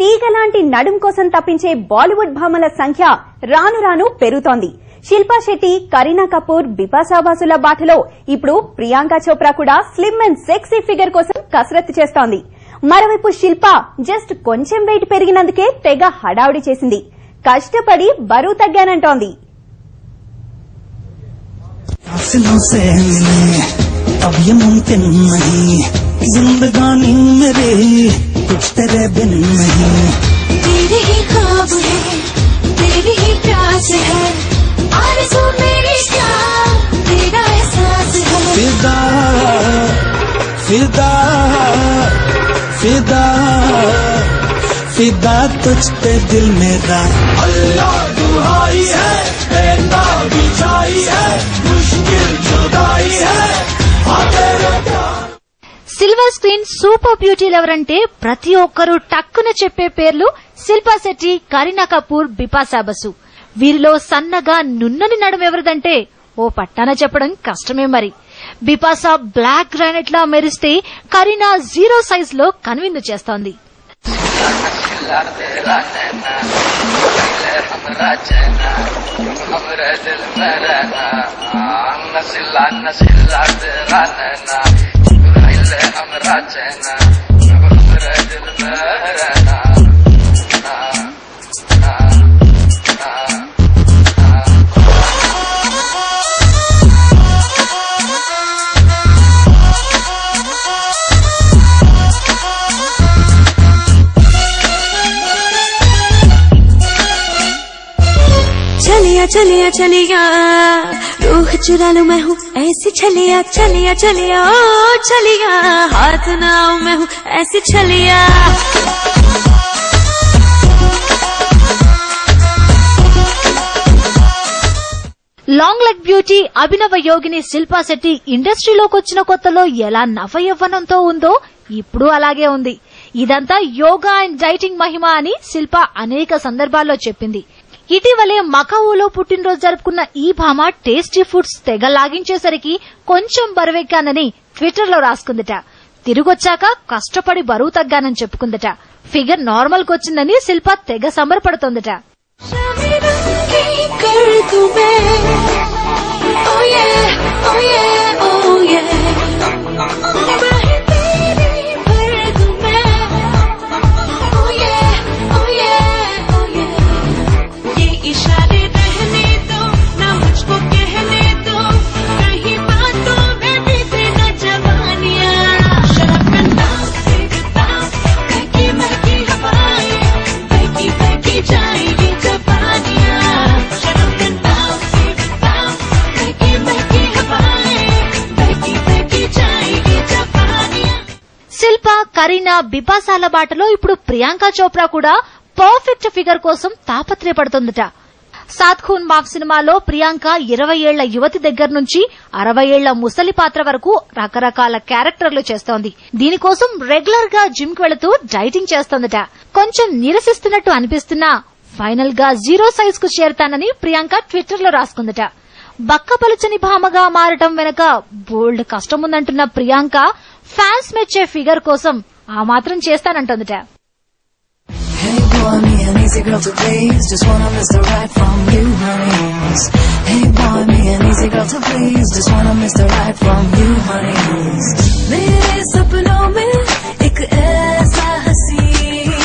తీగలాంటి నడుం కోసం తప్పించే బాలీవుడ్ భామల సంఖ్య రాను రాను పెరుగుతోంది. శిల్పా శెట్టి, కరీనా కపూర్, బిపాషా బాసుల బాటలో ఇప్పుడు ప్రియాంక చోప్రా కూడా స్లిమ్ అండ్ సెక్సీ ఫిగర్ కోసం కసరత్తు చేస్తోంది. మరోవైపు శిల్పా జస్ట్ కొంచెం వెయిట్ పెరిగినందుకే తెగ హడావుడి చేసింది. కష్టపడి బరువు తగ్గానంటోంది. अब ये मुमकिन नहीं, जिंदगानी मेरे कुछ तेरे बिन नहीं. तेरे ही ख्वाब है, तेरी ही प्यास है, आरज़ू मेरी क्या तेरा एहसास है. फिदा फिदा फिदा फिदा तुझ पे दिल मेरा. अल्लाह दुहाई है, ऐना बिछाई है, मुश्किल जुदाई है. సిల్వర్ స్క్రీన్ సూపర్ బ్యూటీలు ఎవరంటే ప్రతి ఒక్కరూ టక్కున చెప్పే పేర్లు శిల్పా శెట్టి, కరీనా కపూర్, బిపాషా బసు. వీరిలో సన్నగా నున్నని నడుం ఎవరిదంటే ఓ పట్టాన చెప్పడం కష్టమే. మరి బిపాషా బ్లాక్ గ్రానైట్ లా మెరిస్తే కరీనా జీరో సైజ్ లో కనువిందు చేస్తోంది. चलिया चलिया चलिया रूह चुरा लूं मैं हूँ ऐसी छलिया. चलिया चलिया ओ चलिया, हाथ ना आऊं मैं हूँ ऐसी छलिया. లాంగ్ లెగ్ బ్యూటీ అభినవ యోగిని శిల్పా శెట్టి ఇండస్ట్రీలోకి వచ్చిన కొత్తలో ఎలా నవయవ్వనంతో ఉందో ఇప్పుడు అలాగే ఉంది. ఇదంతా యోగా అండ్ డైటింగ్ మహిమ అని శిల్ప అనేక సందర్భాల్లో చెప్పింది. ఇటీవలే మకావోలో పుట్టినరోజు జరుపుకున్న ఈ భామ టేస్టీ ఫుడ్స్ తెగ లాగించేసరికి కొంచెం బరువెక్కానని ట్విట్టర్ లో రాసుకుందట. తిరిగొచ్చాక కష్టపడి బరువు తగ్గానని చెప్పుకుందట. ఫిగర్ నార్మల్ కొచ్చిందని శిల్ప తెగ సంబరపడుతోందట. శిల్ప, కరీనా, బిపాషాల బాటలో ఇప్పుడు ప్రియాంక చోప్రా కూడా పర్ఫెక్ట్ ఫిగర్ కోసం తాపత్రయపడుతుందట. సాత్ ఖూన్ మాఫ్ సినిమాలో ప్రియాంక 20 ఏళ్ల యువతి దగ్గర నుంచి 60 ఏళ్ల ముసలి పాత్ర వరకు రకరకాల క్యారెక్టర్లు చేస్తోంది. దీనికోసం రెగ్యులర్ గా జిమ్ కు వెళుతూ డైటింగ్ చేస్తోందట. కొంచెం నిరసిస్తున్నట్టు అనిపిస్తున్నా ఫైనల్ గా జీరో సైజ్ కు చేరతానని ప్రియాంక ట్విట్టర్ లో రాసుకుందట. బక్కపలుచని భామగా మారటం వెనక బోల్డ్ కష్టముందంటున్న ప్రియాంక ఫ్యాన్స్ మెచ్చే ఫిగర్ కోసం ఆ మాత్రం చేస్తానంటోందట. Hey boy, me an easy girl to please, just wanna miss the right from you, honey. Hey boy, me an easy girl to please, just wanna miss the right from you, honey. मेरे सपनों में एक ऐसा हसीन